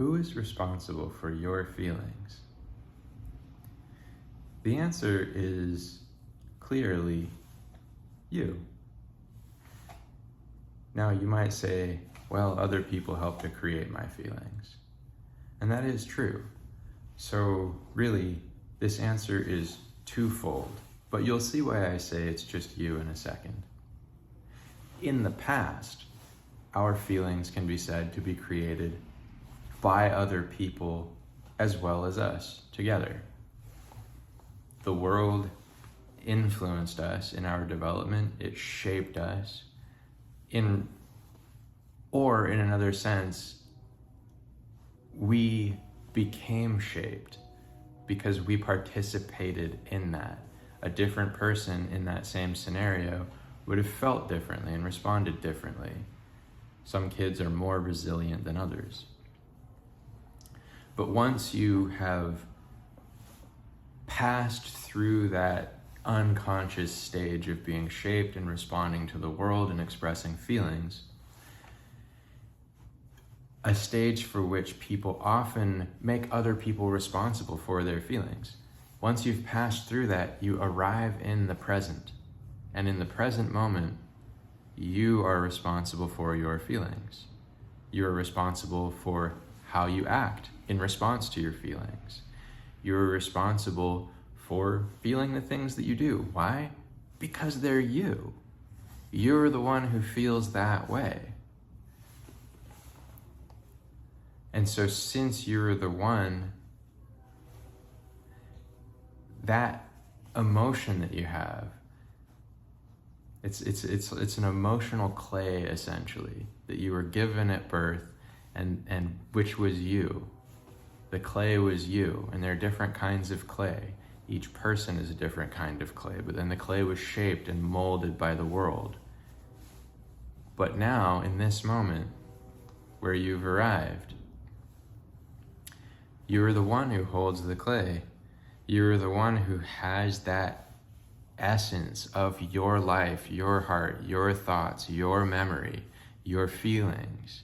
Who is responsible for your feelings? The answer is clearly you. Now you might say, well, other people help to create my feelings. And that is true. So really, this answer is twofold, but you'll see why I say it's just you in a second. In the past, our feelings can be said to be created by other people as well as us together. The world influenced us in our development. It shaped us. In another sense, we became shaped because we participated in that. A different person in that same scenario would have felt differently and responded differently. Some kids are more resilient than others. But once you have passed through that unconscious stage of being shaped and responding to the world and expressing feelings, a stage for which people often make other people responsible for their feelings. Once you've passed through that, you arrive in the present. And in the present moment, you are responsible for your feelings. You are responsible for how you act in response to your feelings. You're responsible for feeling the things that you do. Why? Because they're you. You're the one who feels that way. And so since you're the one, that emotion that you have, it's an emotional clay essentially that you were given at birth and which was you. The clay was you, and there are different kinds of clay. Each person is a different kind of clay, but then the clay was shaped and molded by the world. But now, in this moment where you've arrived, you're the one who holds the clay. You're the one who has that essence of your life, your heart, your thoughts, your memory, your feelings,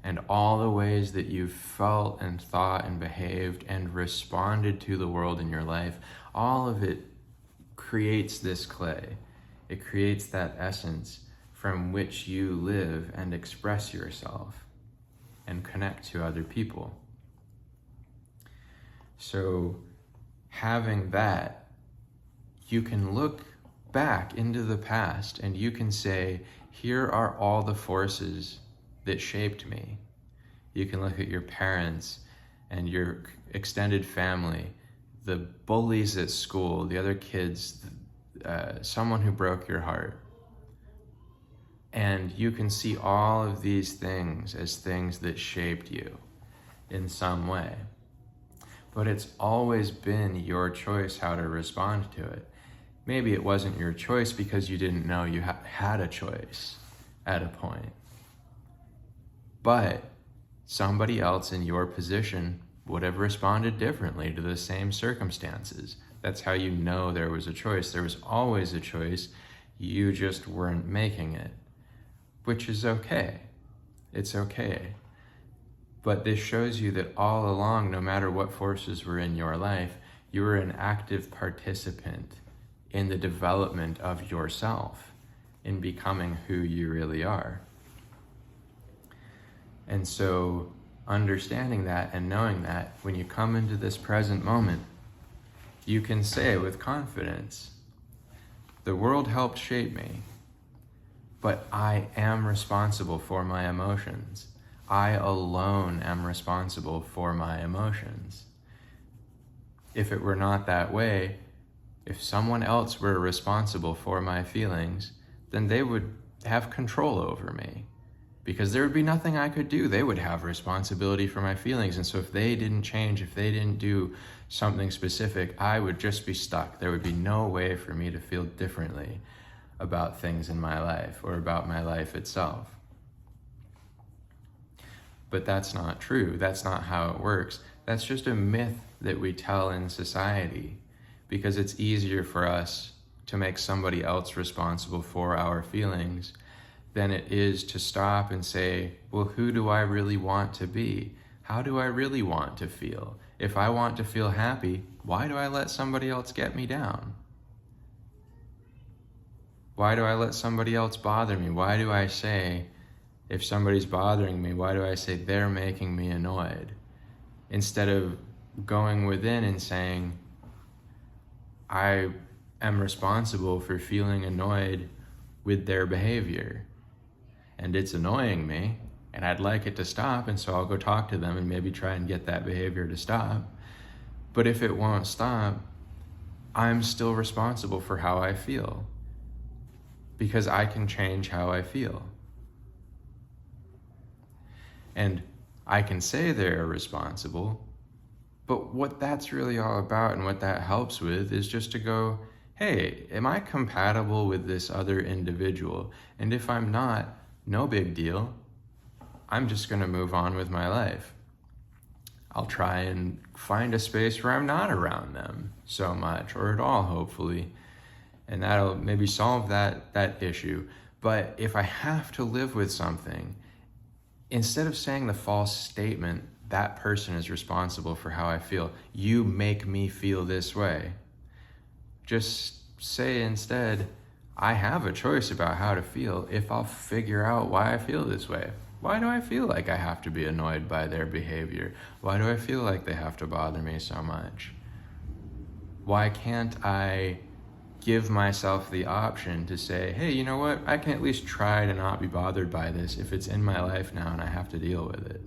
and all the ways that you've felt and thought and behaved and responded to the world in your life. All of it creates this clay. It creates that essence from which you live and express yourself and connect to other people. So having that, you can look back into the past and you can say, here are all the forces that shaped me. You can look at your parents and your extended family, the bullies at school, the other kids, someone who broke your heart. And you can see all of these things as things that shaped you in some way. But it's always been your choice how to respond to it. Maybe it wasn't your choice because you didn't know you had a choice at a point. But somebody else in your position would have responded differently to the same circumstances. That's how you know there was a choice. There was always a choice. You just weren't making it, which is okay. It's okay. But this shows you that all along, no matter what forces were in your life, you were an active participant in the development of yourself, in becoming who you really are. And so understanding that and knowing that, when you come into this present moment, you can say with confidence, the world helped shape me, but I am responsible for my emotions. I alone am responsible for my emotions. If it were not that way, if someone else were responsible for my feelings, then they would have control over me, because there would be nothing I could do. They would have responsibility for my feelings. And so if they didn't change, if they didn't do something specific, I would just be stuck. There would be no way for me to feel differently about things in my life or about my life itself. But that's not true. That's not how it works. That's just a myth that we tell in society, because it's easier for us to make somebody else responsible for our feelings than it is to stop and say, well, who do I really want to be? How do I really want to feel? If I want to feel happy, why do I let somebody else get me down? Why do I let somebody else bother me? Why do I say, if somebody's bothering me, why do I say they're making me annoyed? Instead of going within and saying, I am responsible for feeling annoyed with their behavior. And it's annoying me, and I'd like it to stop, and so I'll go talk to them and maybe try and get that behavior to stop. But if it won't stop, I'm still responsible for how I feel, because I can change how I feel. And I can say they're responsible, but what that's really all about and what that helps with is just to go, hey, am I compatible with this other individual? And if I'm not, no big deal. I'm just going to move on with my life. I'll try and find a space where I'm not around them so much, or at all, hopefully. And that'll maybe solve that issue. But if I have to live with something, instead of saying the false statement, that person is responsible for how I feel, you make me feel this way, just say instead, I have a choice about how to feel if I'll figure out why I feel this way. Why do I feel like I have to be annoyed by their behavior? Why do I feel like they have to bother me so much? Why can't I give myself the option to say, hey, you know what? I can at least try to not be bothered by this if it's in my life now and I have to deal with it.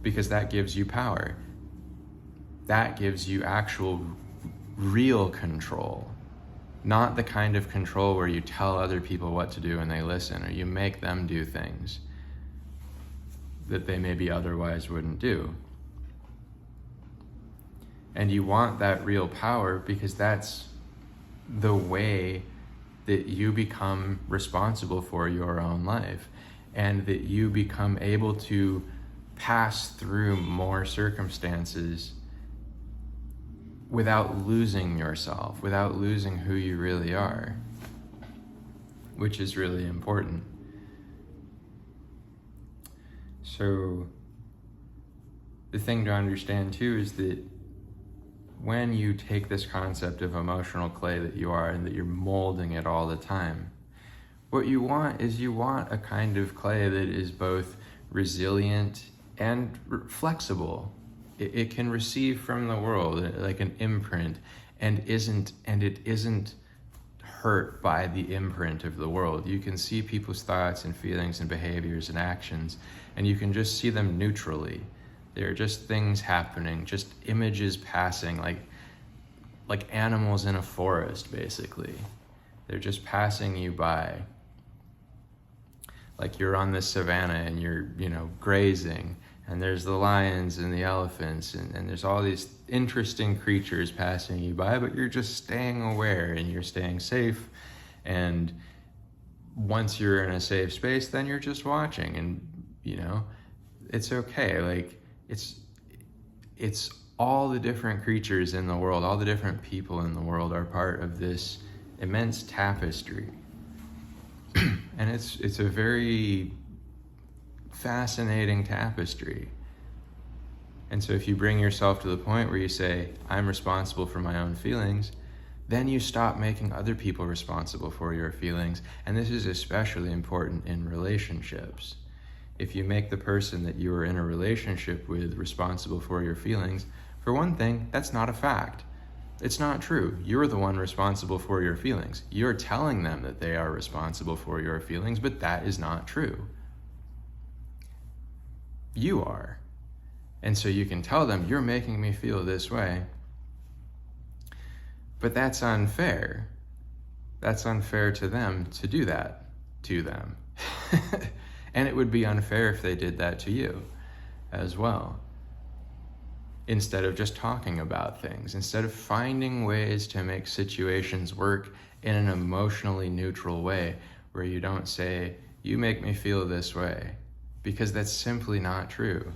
Because that gives you power. That gives you actual real control. Not the kind of control where you tell other people what to do and they listen, or you make them do things that they maybe otherwise wouldn't do. And you want that real power because that's the way that you become responsible for your own life, and that you become able to pass through more circumstances without losing yourself, without losing who you really are, which is really important. So the thing to understand too is that when you take this concept of emotional clay that you are and that you're molding it all the time, what you want is you want a kind of clay that is both resilient and flexible. It can receive from the world like an imprint, and it isn't hurt by the imprint of the world. You can see people's thoughts and feelings and behaviors and actions, and you can just see them neutrally. They're just things happening, just images passing, like animals in a forest, basically. They're just passing you by. Like you're on the savannah and you're, grazing, and there's the lions and the elephants, and there's all these interesting creatures passing you by, but you're just staying aware and you're staying safe. And once you're in a safe space, then you're just watching, and, it's okay. Like, it's all the different creatures in the world, all the different people in the world are part of this immense tapestry. And it's a very fascinating tapestry. And so if you bring yourself to the point where you say, I'm responsible for my own feelings, then you stop making other people responsible for your feelings. And this is especially important in relationships. If you make the person that you are in a relationship with responsible for your feelings, for one thing, that's not a fact. It's not true. You're the one responsible for your feelings. You're telling them that they are responsible for your feelings, but that is not true. You are. And so you can tell them, you're making me feel this way. But that's unfair. That's unfair to them to do that to them. And it would be unfair if they did that to you as well. Instead of just talking about things, instead of finding ways to make situations work in an emotionally neutral way, where you don't say, you make me feel this way, because that's simply not true.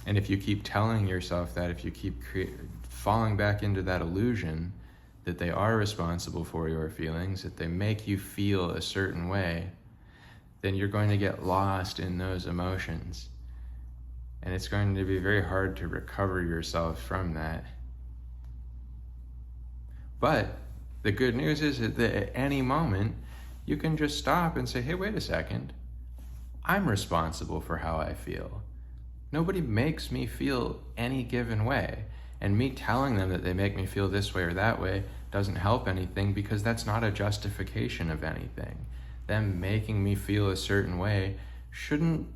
And if you keep telling yourself that, if you keep falling back into that illusion, that they are responsible for your feelings, that they make you feel a certain way, then you're going to get lost in those emotions. And it's going to be very hard to recover yourself from that. But the good news is that at any moment, you can just stop and say, hey, wait a second. I'm responsible for how I feel. Nobody makes me feel any given way. And me telling them that they make me feel this way or that way doesn't help anything, because that's not a justification of anything. Them making me feel a certain way shouldn't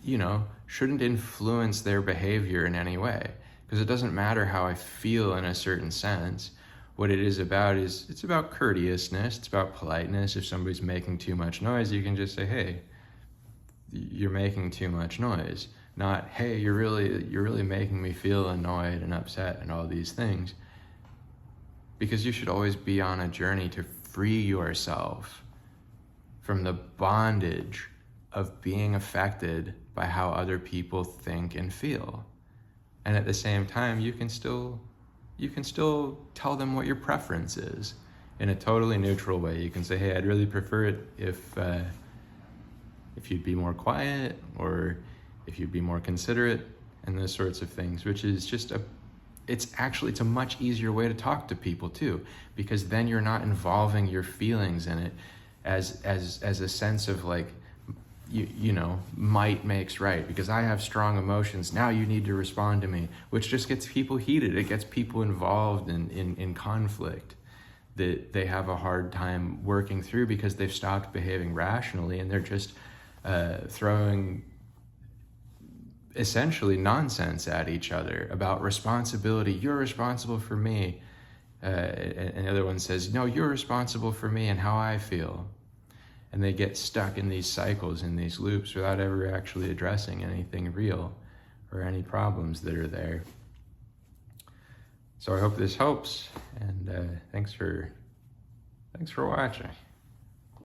influence their behavior in any way, because it doesn't matter how I feel in a certain sense. What it is about is, it's about courteousness, it's about politeness. If somebody's making too much noise, you can just say, hey, you're making too much noise. Not, hey, you're really making me feel annoyed and upset and all these things. Because you should always be on a journey to free yourself from the bondage of being affected by how other people think and feel. And at the same time, you can still tell them what your preference is in a totally neutral way. You can say, hey, I'd really prefer it if you'd be more quiet, or if you'd be more considerate, and those sorts of things, which is just it's a much easier way to talk to people too, because then you're not involving your feelings in it as a sense of like, might makes right, because I have strong emotions, now you need to respond to me, which just gets people heated. It gets people involved in conflict that they have a hard time working through, because they've stopped behaving rationally and they're just throwing essentially nonsense at each other about responsibility. You're responsible for me. And the other one says, no, you're responsible for me and how I feel. And they get stuck in these cycles, in these loops, without ever actually addressing anything real or any problems that are there. So I hope this helps, and thanks for watching.